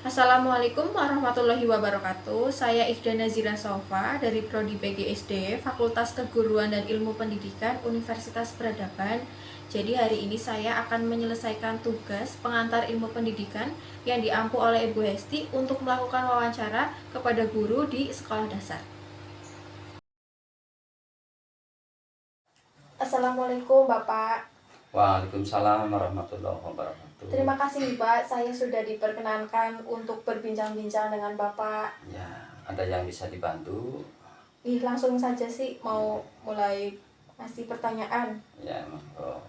Assalamualaikum warahmatullahi wabarakatuh. Saya Ikhda Nazira Sofa dari Prodi PGSD, Fakultas Keguruan dan Ilmu Pendidikan Universitas Peradaban. Jadi hari ini saya akan menyelesaikan tugas pengantar ilmu pendidikan yang diampu oleh Ibu Hesti untuk melakukan wawancara kepada guru di sekolah dasar. Assalamualaikum Bapak. Waalaikumsalam warahmatullahi wabarakatuh. Terima kasih Pak, saya sudah diperkenankan untuk berbincang-bincang dengan Bapak. Ya, ada yang bisa dibantu? Langsung saja sih mau mulai ngasih pertanyaan. Ya, monggo.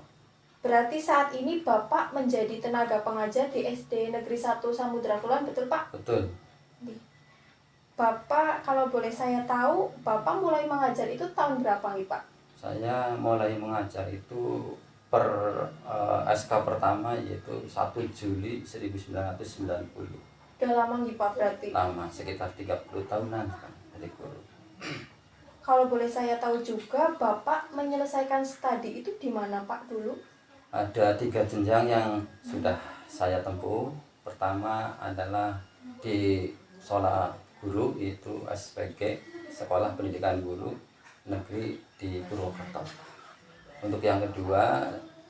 Berarti saat ini Bapak menjadi tenaga pengajar di SD Negeri 1 Samudra Kulon, betul Pak? Betul. Bapak, kalau boleh saya tahu, Bapak mulai mengajar itu tahun berapa nih Pak? Saya mulai mengajar itu per SK pertama yaitu 1 Juli 1990. Udah lama nih Pak berarti? Lama, sekitar 30 tahunan kan jadi guru. Kalau boleh saya tahu juga, Bapak menyelesaikan studi itu di mana Pak dulu? Ada 3 jenjang yang sudah saya tempuh. Pertama adalah di sekolah guru, itu SPG, Sekolah Pendidikan Guru Negeri di Purwokerto. Untuk yang kedua,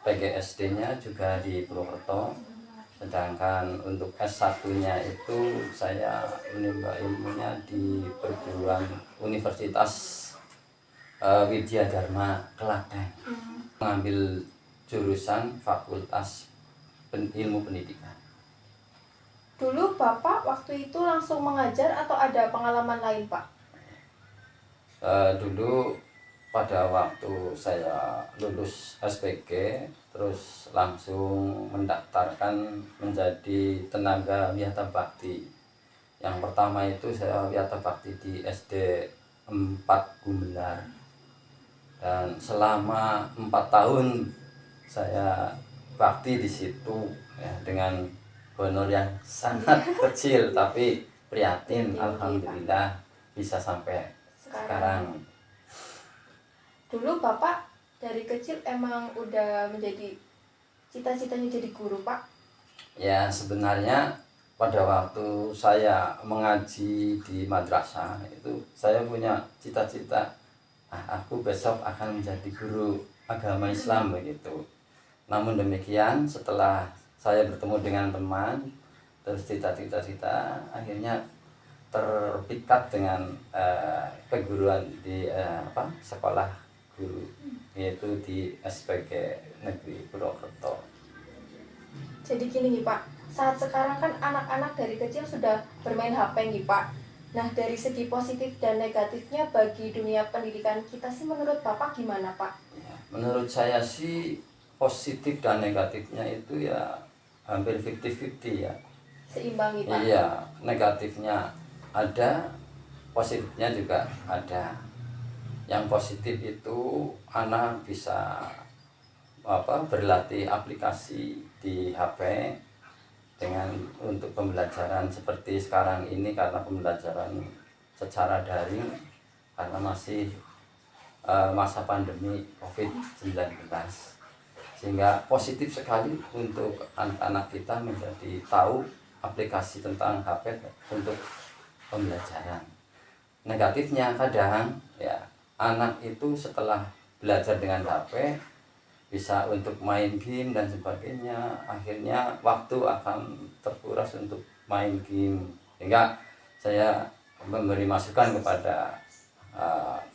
PGSD-nya juga di Purwokerto. Sedangkan untuk S1-nya itu saya menimba ilmunya di perguruan Universitas Widya Dharma Klaten, mengambil jurusan Fakultas Ilmu Pendidikan. Dulu Bapak waktu itu langsung mengajar atau ada pengalaman lain Pak? Dulu pada waktu saya lulus SPG terus langsung mendaftarkan menjadi tenaga Wiyata Bakti. Yang pertama itu saya Wiyata Bakti di SD 4 Gumelar, dan selama 4 tahun saya bakti di situ ya, dengan honor yang sangat kecil tapi prihatin. Alhamdulillah bisa sampai sekarang. Dulu Bapak dari kecil emang udah menjadi cita-citanya jadi guru Pak? Ya, sebenarnya pada waktu saya mengaji di madrasah itu saya punya cita-cita, aku besok akan menjadi guru agama Islam begitu. Namun demikian setelah saya bertemu dengan teman, terus cita-cita akhirnya terpikat dengan keguruan di sekolah guru, yaitu di SPG Negeri Purwokerto. Jadi gini nih Pak, saat sekarang kan anak-anak dari kecil sudah bermain HP nih Pak. Nah dari segi positif dan negatifnya bagi dunia pendidikan kita sih menurut Bapak gimana Pak? Ya, menurut saya sih positif dan negatifnya itu ya hampir 50-50 ya. Seimbang nih Pak? Iya, negatifnya ada, positifnya juga ada. Yang positif itu anak bisa berlatih aplikasi di HP dengan untuk pembelajaran seperti sekarang ini, karena pembelajaran secara daring karena masih masa pandemi COVID-19, sehingga positif sekali untuk anak-anak kita menjadi tahu aplikasi tentang HP untuk pembelajaran. Negatifnya kadang ya anak itu setelah belajar dengan HP bisa untuk main game dan sebagainya, akhirnya waktu akan terkuras untuk main game, sehingga saya memberi masukan kepada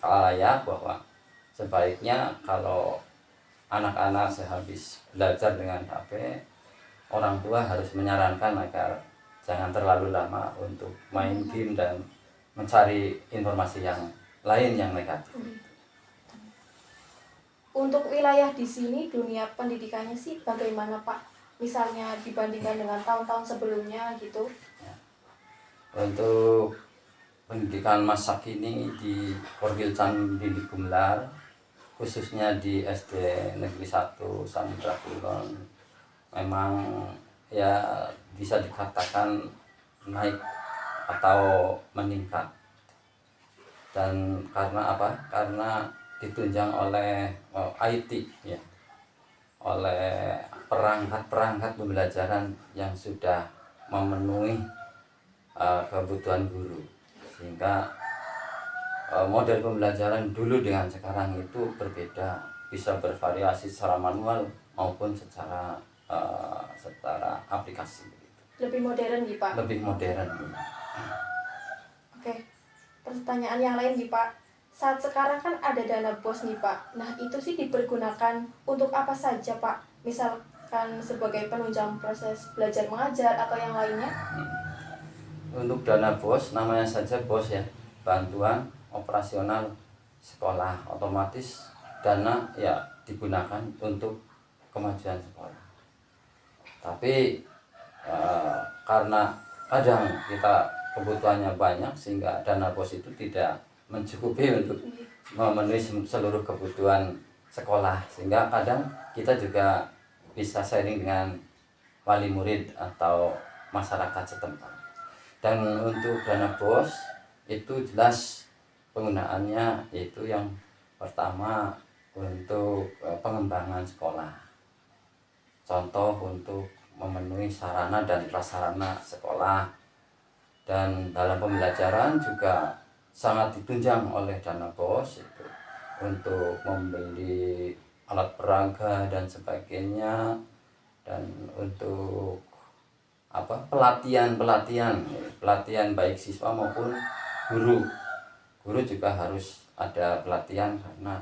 khalayak bahwa sebaiknya kalau anak-anak sehabis belajar dengan HP, orang tua harus menyarankan agar jangan terlalu lama untuk main game dan mencari informasi yang lain yang negatif. Untuk wilayah di sini dunia pendidikannya sih bagaimana Pak? Misalnya dibandingkan dengan tahun-tahun sebelumnya gitu. Ya. Untuk pendidikan masa kini di Korwilcan di Gumelar, khususnya di SD Negeri 1 Samudra Kulon, memang ya bisa dikatakan naik atau meningkat. Dan karena apa? Karena ditunjang oleh IT ya, oleh perangkat-perangkat pembelajaran yang sudah memenuhi kebutuhan guru, sehingga model pembelajaran dulu dengan sekarang itu berbeda, bisa bervariasi secara manual maupun secara aplikasi begitu. Lebih modern nih Pak. Lebih modern. Oke, pertanyaan yang lain nih Pak. Saat sekarang kan ada dana BOS nih Pak. Nah itu sih dipergunakan untuk apa saja Pak? Misalkan sebagai penunjang proses belajar mengajar atau yang lainnya? Untuk dana BOS, namanya saja BOS ya, bantuan operasional sekolah, otomatis dana ya digunakan untuk kemajuan sekolah. Tapi karena kadang kita kebutuhannya banyak sehingga dana BOS itu tidak mencukupi untuk memenuhi seluruh kebutuhan sekolah, sehingga kadang kita juga bisa sharing dengan wali murid atau masyarakat setempat. Dan untuk dana BOS itu jelas penggunaannya yaitu yang pertama untuk pengembangan sekolah, contoh untuk memenuhi sarana dan prasarana sekolah, dan dalam pembelajaran juga sangat ditunjang oleh dana BOS itu untuk membeli alat peraga dan sebagainya, dan untuk pelatihan baik siswa maupun guru juga harus ada pelatihan karena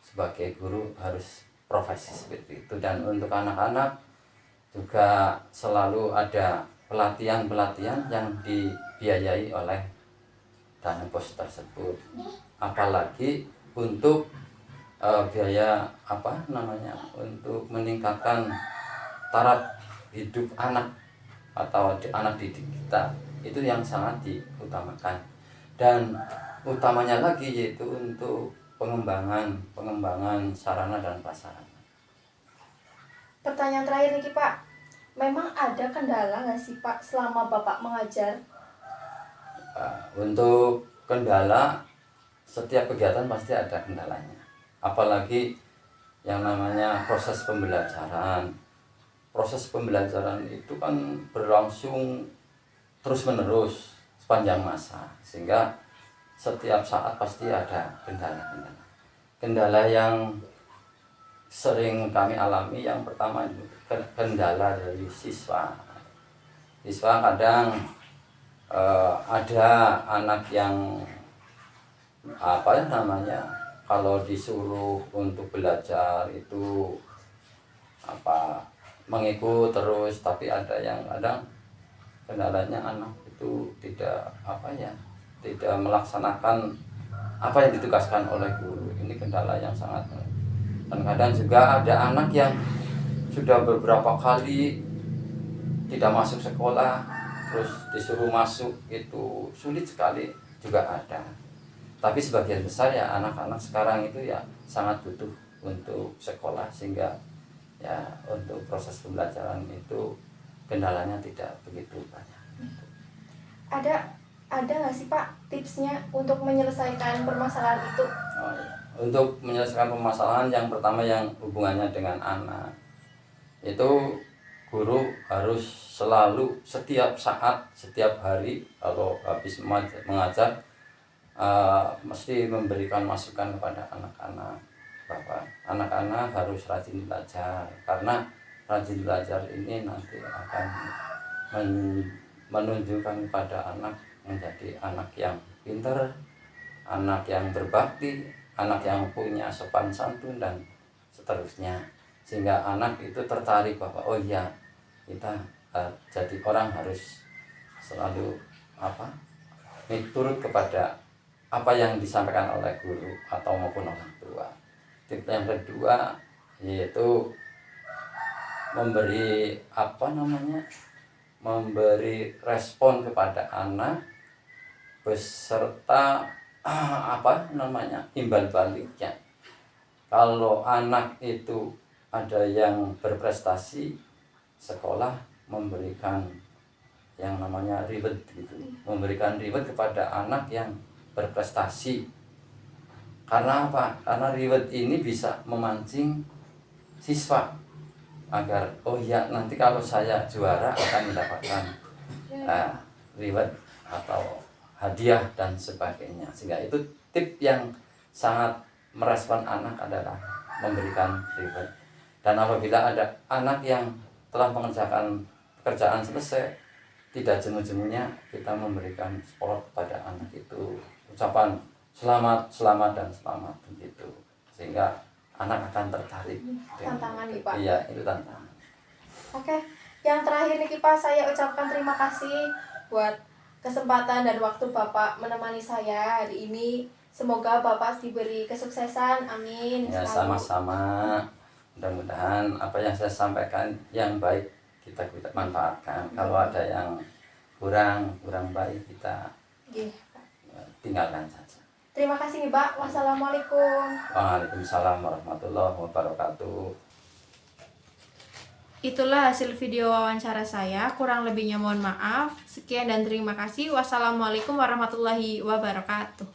sebagai guru harus profesi seperti itu. Dan untuk anak-anak juga selalu ada pelatihan yang dibiayai oleh dana BOS tersebut, apalagi untuk biaya untuk meningkatkan taraf hidup anak atau anak didik kita, itu yang sangat diutamakan. Dan utamanya lagi yaitu untuk pengembangan sarana dan prasarana. Pertanyaan terakhir nih Pak, memang ada kendala nggak sih Pak selama Bapak mengajar? Untuk kendala, setiap kegiatan pasti ada kendalanya, apalagi yang namanya proses pembelajaran. Proses pembelajaran itu kan berlangsung terus-menerus sepanjang masa, sehingga setiap saat pasti ada kendala-kendala. Kendala yang sering kami alami yang pertama itu kendala dari siswa. Siswa kadang ada anak yang kalau disuruh untuk belajar itu mengikut terus, tapi ada yang kadang kendalanya anak itu tidak melaksanakan apa yang ditugaskan oleh guru. Ini kendala yang sangat. Dan kadang juga ada anak yang sudah beberapa kali tidak masuk sekolah, terus disuruh masuk itu sulit sekali juga ada. Tapi sebagian besar ya anak-anak sekarang itu ya sangat butuh untuk sekolah, sehingga ya untuk proses pembelajaran itu kendalanya tidak begitu banyak. Ada nggak sih Pak tipsnya untuk menyelesaikan permasalahan itu? Untuk menyelesaikan permasalahan, yang pertama yang hubungannya dengan anak, itu guru harus selalu setiap saat, setiap hari kalau habis mengajar mesti memberikan masukan kepada anak-anak. Bahwa anak-anak harus rajin belajar, karena rajin belajar ini nanti akan menunjukkan kepada anak menjadi anak yang pintar, anak yang berbakti, anak yang punya sopan santun dan seterusnya, sehingga anak itu tertarik bahwa oh iya, kita jadi orang harus selalu turut kepada apa yang disampaikan oleh guru atau maupun orang tua. Tip yang kedua yaitu memberi respon kepada anak beserta imbal baliknya. Kalau anak itu ada yang berprestasi, sekolah memberikan yang namanya reward gitu, memberikan reward kepada anak yang berprestasi. Karena apa? Karena reward ini bisa memancing siswa agar oh ya, nanti kalau saya juara akan mendapatkan reward atau hadiah dan sebagainya. Sehingga itu tip yang sangat merespon anak adalah memberikan reward. Dan apabila ada anak yang telah mengerjakan pekerjaan selesai, tidak jenuh-jenuhnya kita memberikan support kepada anak itu, ucapan selamat, selamat dan selamat begitu, sehingga anak akan tertarik. Tantangan nih Pak. Iya, itu tantangan. Oke, yang terakhir nih Pak, saya ucapkan terima kasih buat kesempatan dan waktu Bapak menemani saya hari ini. Semoga Bapak diberi kesuksesan, amin. Ya, Selalu. sama-sama. Mudah-mudahan apa yang saya sampaikan yang baik kita manfaatkan. Kalau ada yang kurang baik kita Oke. tinggalkan saja. Terima kasih nih Pak. Wassalamualaikum. Waalaikumsalam warahmatullahi wabarakatuh. Itulah hasil video wawancara saya. Kurang lebihnya mohon maaf. Sekian dan terima kasih. Wassalamualaikum warahmatullahi wabarakatuh.